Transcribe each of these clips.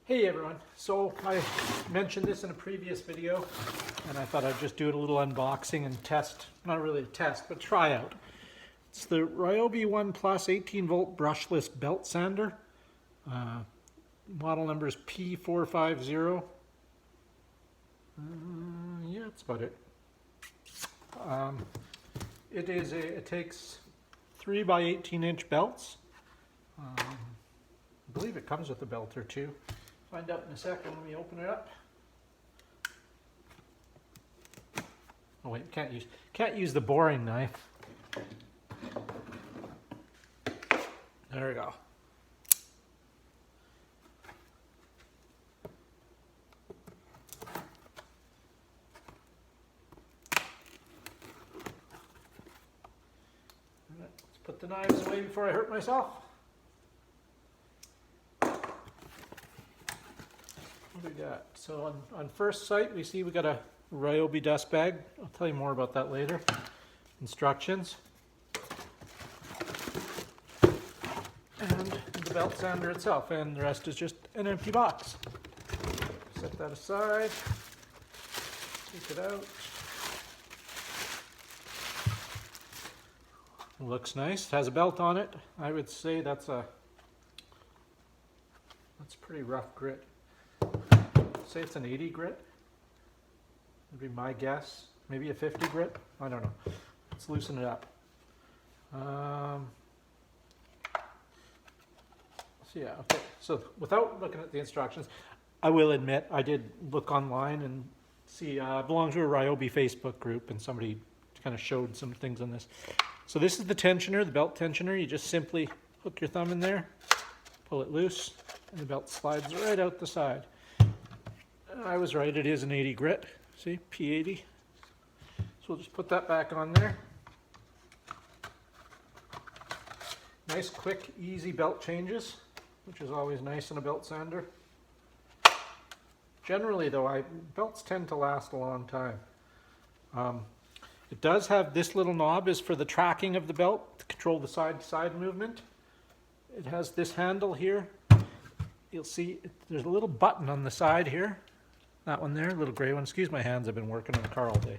Hey everyone, so I mentioned this in a previous video and I thought I'd just do it a little unboxing and test, not really a test, but try out. It's the Ryobi 1 Plus 18 volt brushless belt sander. Model number is P450. Yeah, that's about it. It takes 3 by 18 inch belts. I believe it comes with a belt or two. Find out in a second when we open it up. Oh wait, can't use the boring knife. There we go. Let's put the knives away before I hurt myself. What do we got? So on first sight we see we got a Ryobi dust bag. I'll tell you more about that later. Instructions. And the belt sander itself, and the rest is just an empty box. Set that aside. Take it out. Looks nice. It has a belt on it. I would say that's pretty rough grit. Say it's an 80 grit. Would be my guess. Maybe a 50 grit. I don't know. Let's loosen it up. So yeah, okay. So without looking at the instructions, I will admit I did look online and see. I belong to a Ryobi Facebook group, and somebody kind of showed some things on this. So this is the tensioner, the belt tensioner. You just simply hook your thumb in there, pull it loose, and the belt slides right out the side. I was right, it is an 80 grit. See, P80. So we'll just put that back on there. Nice, quick, easy belt changes, which is always nice in a belt sander. Generally though, belts tend to last a long time. It does have this little knob is for the tracking of the belt, to control the side-to-side movement. It has this handle here. You'll see there's a little button on the side here. That one there, little gray one. Excuse my hands, I've been working on the car all day.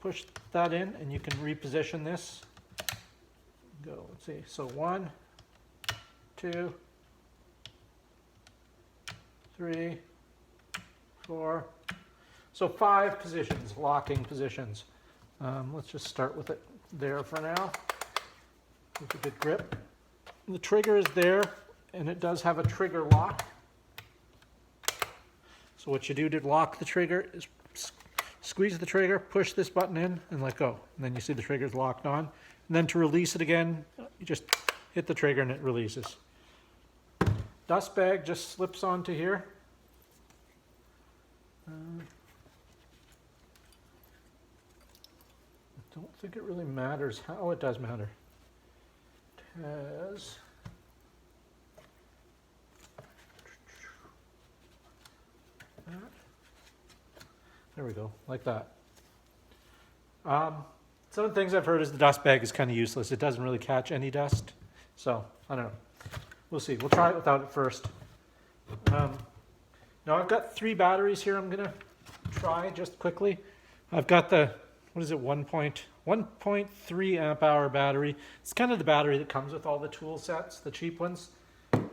Push that in and you can reposition this. Go, let's see, so 1, 2, 3, 4. So 5 positions, locking positions. Let's just start with it there for now. With a good grip. The trigger is there and it does have a trigger lock. So what you do to lock the trigger is squeeze the trigger, push this button in, and let go. And then you see the trigger's locked on. And then to release it again, you just hit the trigger and it releases. Dust bag just slips onto here. I don't think it really matters how. Oh, it does matter. It has... There we go, like that. Some of the things I've heard is the dust bag is kind of useless. It doesn't really catch any dust. So, I don't know. We'll see. We'll try it without it first. Now I've got 3 batteries here I'm going to try just quickly. I've got the, 1.3 amp hour battery. It's kind of the battery that comes with all the tool sets, the cheap ones. And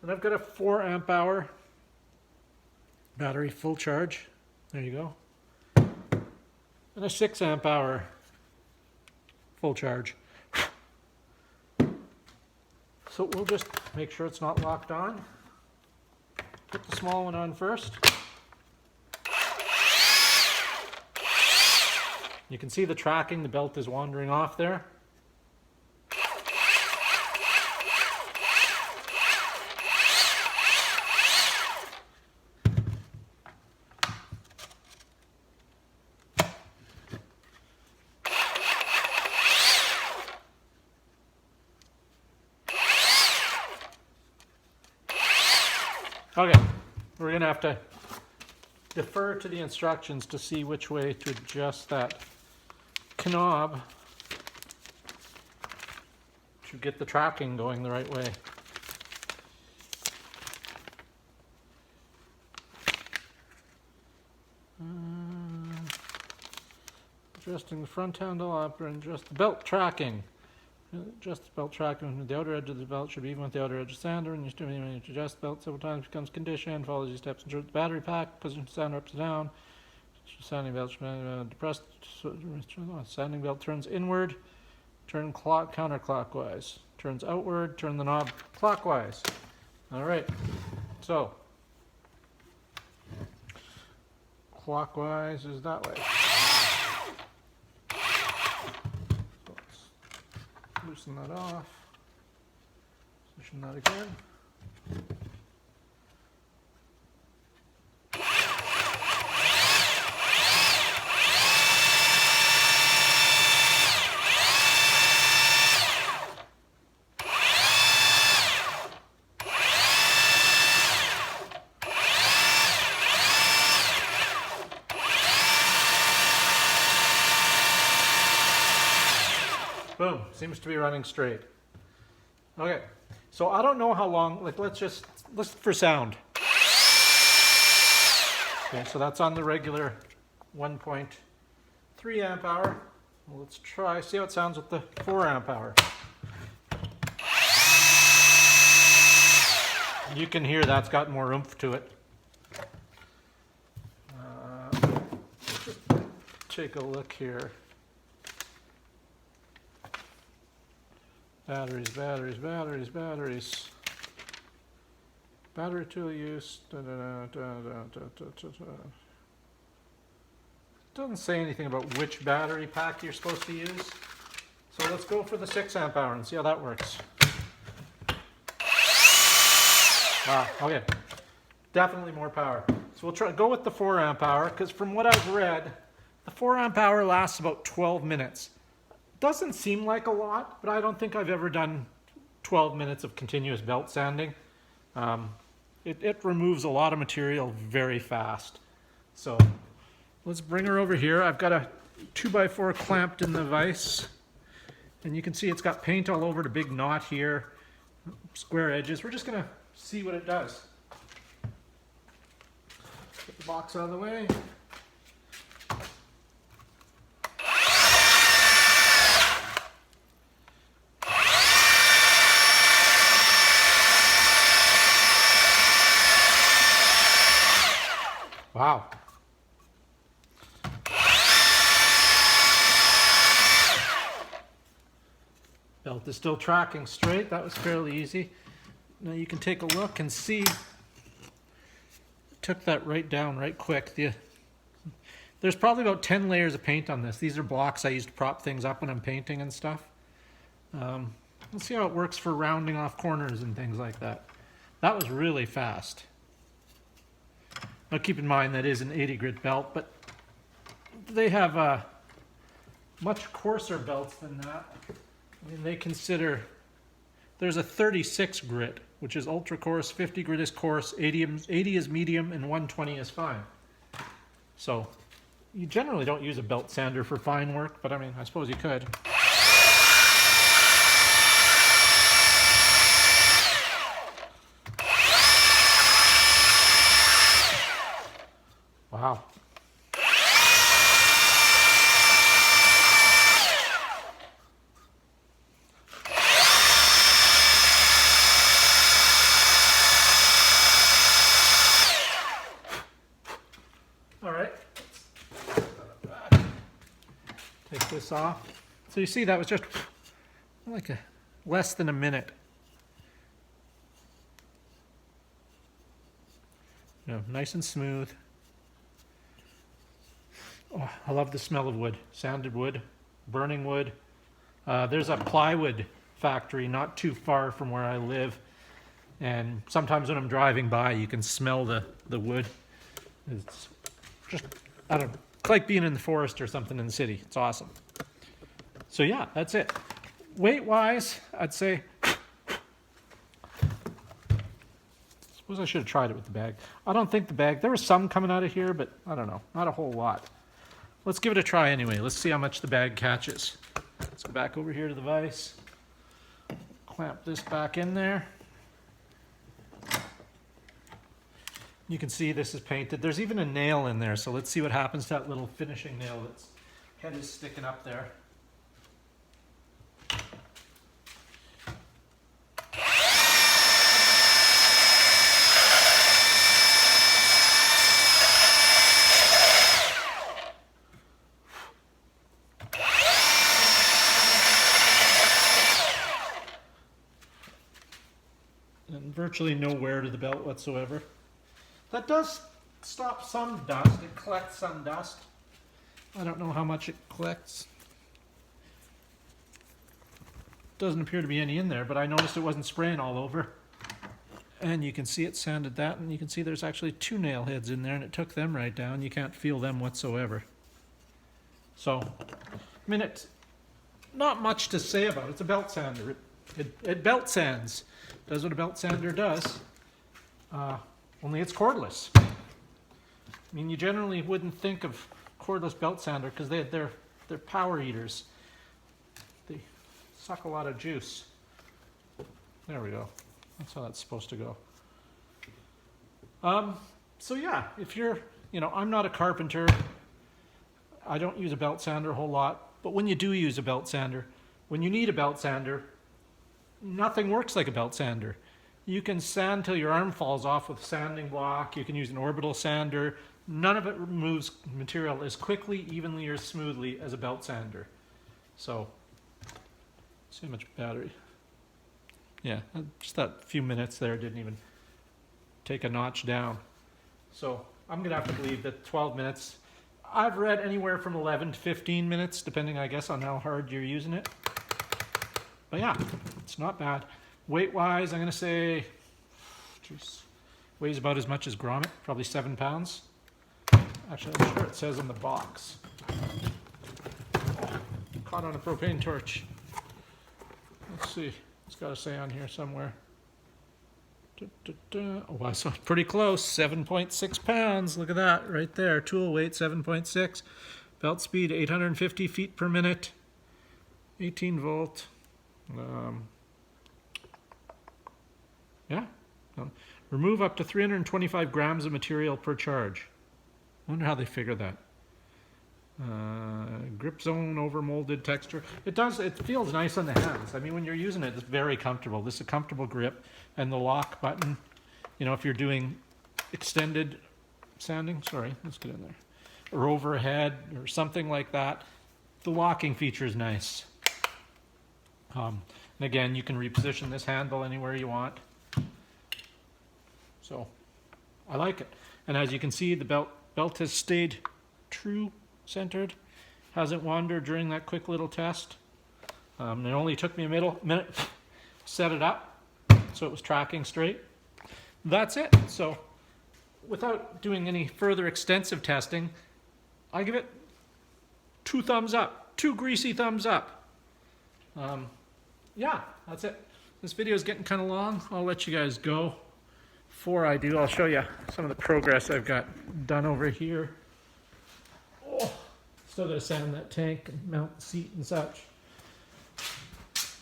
I've got a 4 amp hour battery, full charge. There you go. And a 6 amp hour full charge. So we'll just make sure it's not locked on. Put the small one on first. You can see the tracking, the belt is wandering off there. Okay, we're going to have to defer to the instructions to see which way to adjust that knob to get the tracking going the right way. Adjusting the front handle up and adjust the belt tracking. Adjust the belt tracking. The outer edge of the belt should be even with the outer edge of the sander. When you adjust the belt several times, becomes conditioned. Follow these steps. Insert the battery pack. Position the sander up to down. Sanding belt depressed. Sanding belt turns inward. Turn counterclockwise. Turns outward. Turn the knob clockwise. All right. So clockwise is that way. So let's loosen that off. Position that again. Boom, seems to be running straight. Okay, so I don't know how long, like let's for sound. Okay, so that's on the regular 1.3 amp hour. Well, let's see how it sounds with the 4 amp hour. You can hear that's got more oomph to it. Just take a look here. Batteries. Battery tool use. Doesn't say anything about which battery pack you're supposed to use. So let's go for the 6 amp hour and see how that works. Wow, okay. Definitely more power. So we'll go with the 4 amp hour because from what I've read, the 4 amp hour lasts about 12 minutes. Doesn't seem like a lot, but I don't think I've ever done 12 minutes of continuous belt sanding. It removes a lot of material very fast. So let's bring her over here. I've got a 2x4 clamped in the vise, and you can see it's got paint all over the big knot here, square edges. We're just gonna see what it does. Get the box out of the way. Wow. Belt is still tracking straight. That was fairly easy. Now you can take a look and see. Took that right down right quick. There's probably about 10 layers of paint on this. These are blocks I use to prop things up when I'm painting and stuff. Let's see how it works for rounding off corners and things like that. That was really fast. Now keep in mind that is an 80 grit belt, but they have much coarser belts than that. I mean, they consider, there's a 36 grit, which is ultra coarse, 50 grit is coarse, 80 is medium, and 120 is fine. So you generally don't use a belt sander for fine work, but I mean, I suppose you could. Wow. All right. Take this off. So you see that was just like less than a minute. You know, nice and smooth. Oh, I love the smell of wood, sanded wood, burning wood. There's a plywood factory not too far from where I live, and sometimes when I'm driving by you can smell the wood. It's just, I don't know, it's like being in the forest or something in the city. It's awesome. So yeah, that's it. Weight wise, I'd say, suppose I should have tried it with the bag. I don't think the bag, there was some coming out of here, but I don't know, not a whole lot. Let's give it a try anyway. Let's see how much the bag catches. Let's go back over here to the vise. Clamp this back in there. You can see this is painted. There's even a nail in there, so let's see what happens to that little finishing nail that's head is sticking up there. And virtually no wear to the belt whatsoever. That does stop some dust. It collects some dust. I don't know how much it collects. Doesn't appear to be any in there, but I noticed it wasn't spraying all over. And you can see it sanded that, and you can see there's actually 2 nail heads in there, and it took them right down. You can't feel them whatsoever. So, I mean, it's not much to say about it. It's a belt sander. It belt sands. Does what a belt sander does. Only it's cordless. I mean, you generally wouldn't think of cordless belt sander because they're power eaters. They suck a lot of juice. There we go. That's how that's supposed to go. So yeah, if you're, I'm not a carpenter. I don't use a belt sander a whole lot. But when you do use a belt sander, when you need a belt sander, nothing works like a belt sander. You can sand till your arm falls off with a sanding block. You can use an orbital sander. None of it removes material as quickly, evenly, or smoothly as a belt sander. So, see how much battery. Yeah, just that few minutes there didn't even take a notch down. So I'm gonna have to believe that 12 minutes. I've read anywhere from 11 to 15 minutes, depending, I guess, on how hard you're using it. But yeah, it's not bad. Weight-wise, I'm gonna say, weighs about as much as grommet, probably 7 pounds. Actually, I'm sure it says on the box. Oh, caught on a propane torch. Let's see. It's got to say on here somewhere. Oh, I saw it pretty close. 7.6 pounds. Look at that right there. Tool weight 7.6. Belt speed 850 feet per minute. 18 volt. Yeah. Remove up to 325 grams of material per charge. I wonder how they figure that. Grip zone over molded texture. It feels nice on the hands. I mean, when you're using it, it's very comfortable. This is a comfortable grip, and the lock button, if you're doing extended sanding, sorry, let's get in there, or overhead or something like that, the locking feature is nice. And again, you can reposition this handle anywhere you want. So, I like it. And as you can see, the belt has stayed true centered, hasn't wandered during that quick little test. It only took me a minute to set it up so it was tracking straight. That's it. So without doing any further extensive testing, I give it 2 thumbs up, 2 greasy thumbs up. Yeah, that's it. This video is getting kind of long. I'll let you guys go. Before I do, I'll show you some of the progress I've got done over here. Oh, still got to sand that tank and mount the seat and such.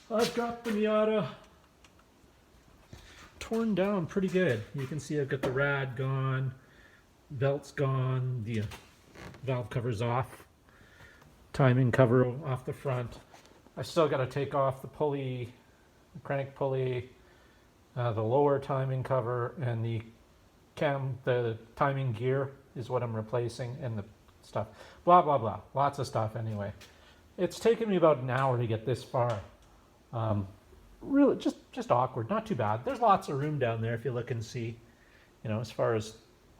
I've got the Miata torn down pretty good. You can see I've got the rad gone, belt's gone, the valve cover's off, timing cover off the front. I still got to take off the pulley, the crank pulley, the lower timing cover, and the timing gear is what I'm replacing, and the stuff. Blah, blah, blah. Lots of stuff anyway. It's taken me about an hour to get this far. Really, just awkward. Not too bad. There's lots of room down there if you look and see. As far as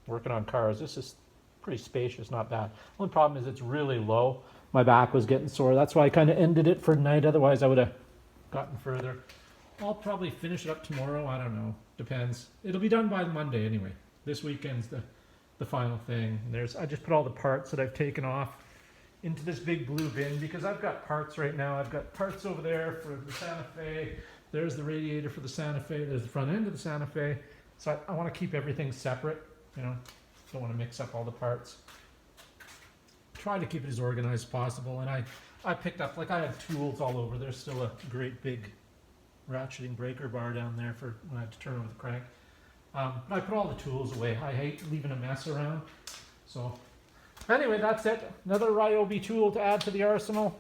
working on cars, this is pretty spacious, not bad. The only problem is it's really low. My back was getting sore. That's why I kind of ended it for tonight. Otherwise, I would have gotten further. I'll probably finish it up tomorrow. I don't know. Depends. It'll be done by Monday anyway. This weekend's the final thing. I just put all the parts that I've taken off into this big blue bin because I've got parts right now. I've got parts over there for the Santa Fe. There's the radiator for the Santa Fe. There's the front end of the Santa Fe. So I want to keep everything separate. Don't want to mix up all the parts. Try to keep it as organized as possible. And I picked up, I have tools all over. There's still a great big ratcheting breaker bar down there for when I have to turn over the crank. But I put all the tools away. I hate leaving a mess around. So Anyway, that's it. Another Ryobi tool to add to the arsenal.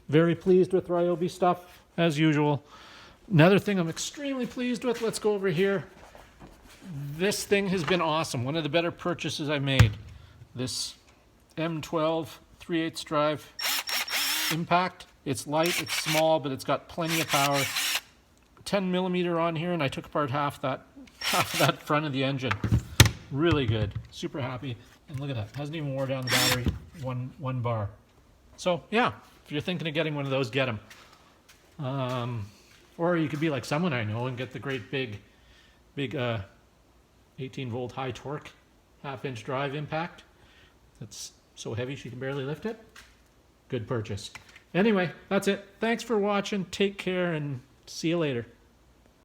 Very pleased with Ryobi stuff, as usual. Another thing I'm extremely pleased with, let's go over here. This thing has been awesome. One of the better purchases I made. This M12 3/8 drive impact. It's light, it's small, but it's got plenty of power. 10 millimeter on here, and I took apart half that front of the engine. Really good. Super happy. And look at that. Hasn't even wore down the battery one bar. So yeah, if you're thinking of getting one of those, get them. Or you could be like someone I know and get the great big 18 volt high torque 1/2 inch drive impact. That's so heavy she can barely lift it. Good purchase. Anyway, that's it. Thanks for watching. Take care and see you later.